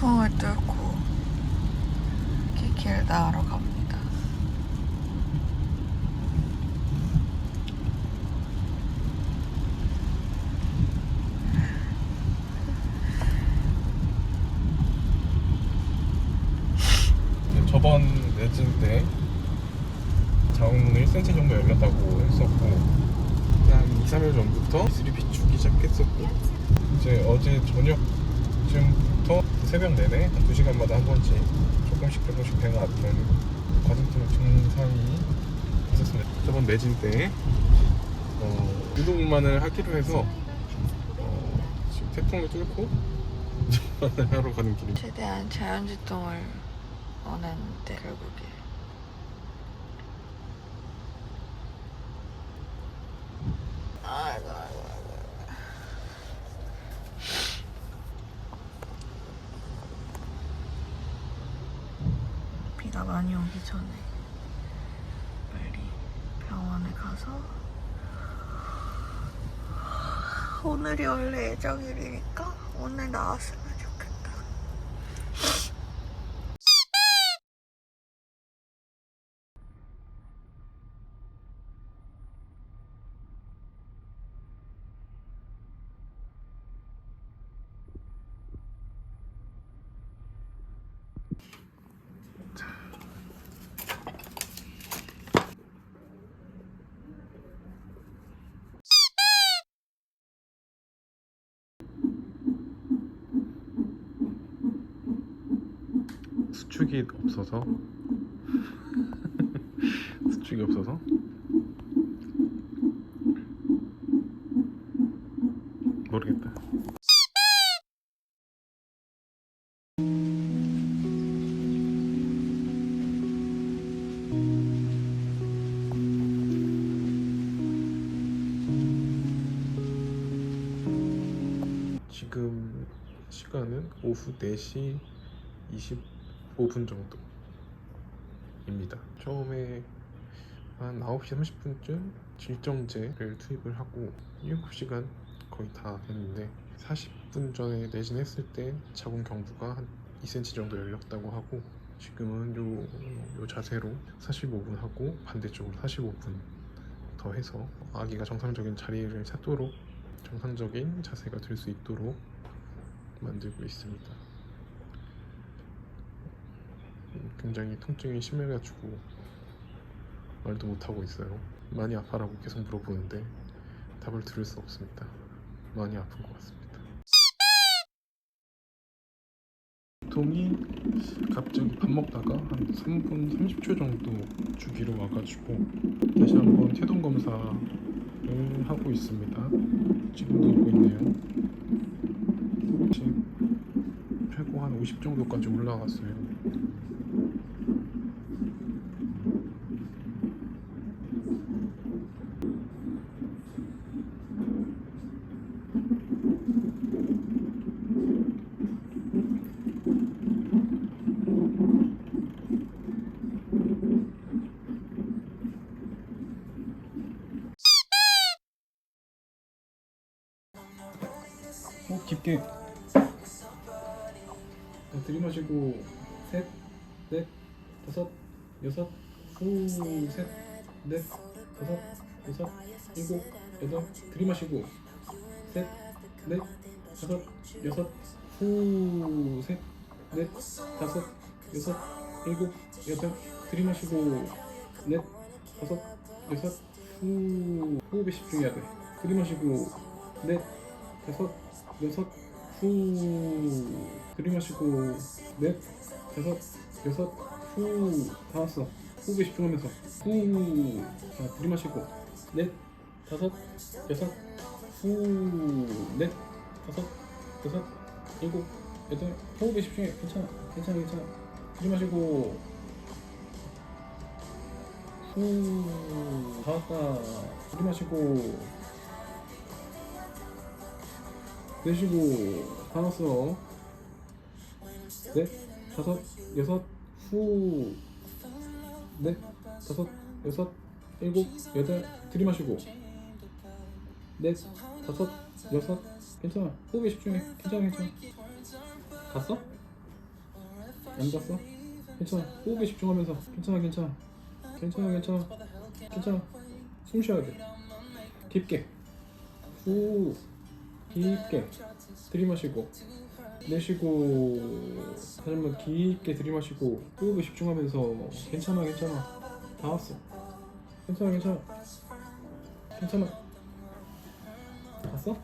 태풍을 뚫고 키키를 나으러 갑니다. 저번 내진 때 자웅문이 1cm 정도 열렸다고 했었고, 한 2, 3일 전부터 이슬이 비추기 시작했었고, 이제 어제 저녁쯤부터 새벽 내내 한 2시간마다 한 번씩 조금씩 배가 아픈 과중성 증상이 있었습니다. 저번 내진 때 운동만을 하기로 해서 지금 태풍을 뚫고 운동만을 하러 가는 길입니다. 최대한 자연활동을 원했는데 결국에 아이고. 비가 많이 오기 전에 빨리 병원에 가서 오늘이 원래 예정일이니까 오늘 나왔으면 좋겠다. 수축이 없어서 수축이 없어서 모르겠다. 지금 시간은 오후 4시 25분 정도입니다. 처음에 한 9시 30분쯤 질정제를 투입을 하고 7시간 거의 다 됐는데, 40분 전에 내진했을 때 자궁 경부가 한 2cm 정도 열렸다고 하고, 지금은 요 자세로 45분 하고 반대쪽으로 45분 더 해서 아기가 정상적인 자리를 찾도록, 정상적인 자세가 될 수 있도록 만들고 있습니다. 굉장히 통증이 심해가지고 말도 못하고 있어요. 많이 아파라고 계속 물어보는데 답을 들을 수 없습니다. 많이 아픈 것 같습니다. 보통이 갑자기 밥 먹다가 한 3분 30초 정도 주기로 와가지고 다시 한번 태동 검사를 하고 있습니다. 지금도 오고 있네요. 지금 최고 한 50 정도까지 올라갔어요. 호흡 깊게 들이마시고 셋, 넷, 다섯, 여섯, 후, 셋, 넷, 다섯, 여섯, 일곱, 여덟, 들이마시고 셋, 넷, 다섯, 여섯, 후, 셋, 넷, 다섯, 여섯, 일곱, 여덟, 들이마시고 넷, 다섯, 여섯, 후. 호흡에 집중해야 돼. 들이마시고 넷, 다섯, 여섯, 후. 들이마시고 넷, 다섯, 여섯, 후. 다 왔어. 호흡에 집중하면서 후. 자, 들이마시고 넷, 다섯, 여섯, 후. 넷, 다섯, 여섯, 일곱, 여덟. 호흡에 집중해. 괜찮아. 들이마시고 후. 다 왔다. 들이마시고 내쉬고 다 왔어. 넷, 다섯, 여섯, 후. 넷, 다섯, 여섯, 일곱, 여덟. 들이마시고 넷, 다섯, 여섯. 괜찮아. 호흡에 집중해. 괜찮아. 갔어? 앉았어? 괜찮아. 호흡에 집중하면서. 괜찮아. 숨 쉬어야 돼. 깊게. 후. 깊게 들이마시고 내쉬고. 다시 한번 깊게 들이마시고 호흡에 집중하면서. 괜찮아. 다 왔어. 괜찮아. 봤어?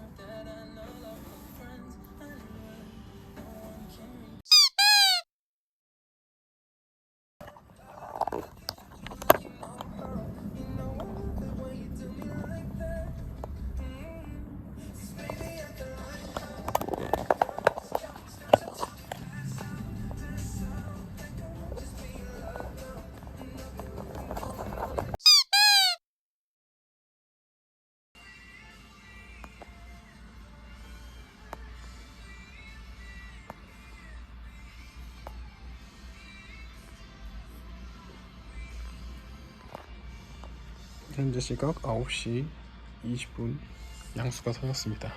현재 시각 9시 20분. 양수가 서였습니다.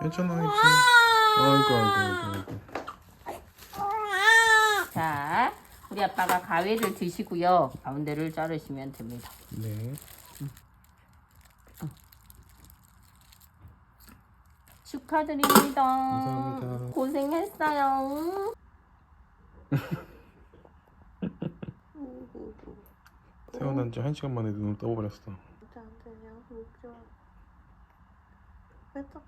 괜찮아. 아이고. 자, 우리 아빠가 가위를 드시고요. 가운데를 자르시면 됩니다. 네. 축하드립니다. 감사합니다. 고생했어요. 태어난 지 1시간 만에 눈을 떠버렸어. 진짜 안 되냐? 목줄. 왜 또?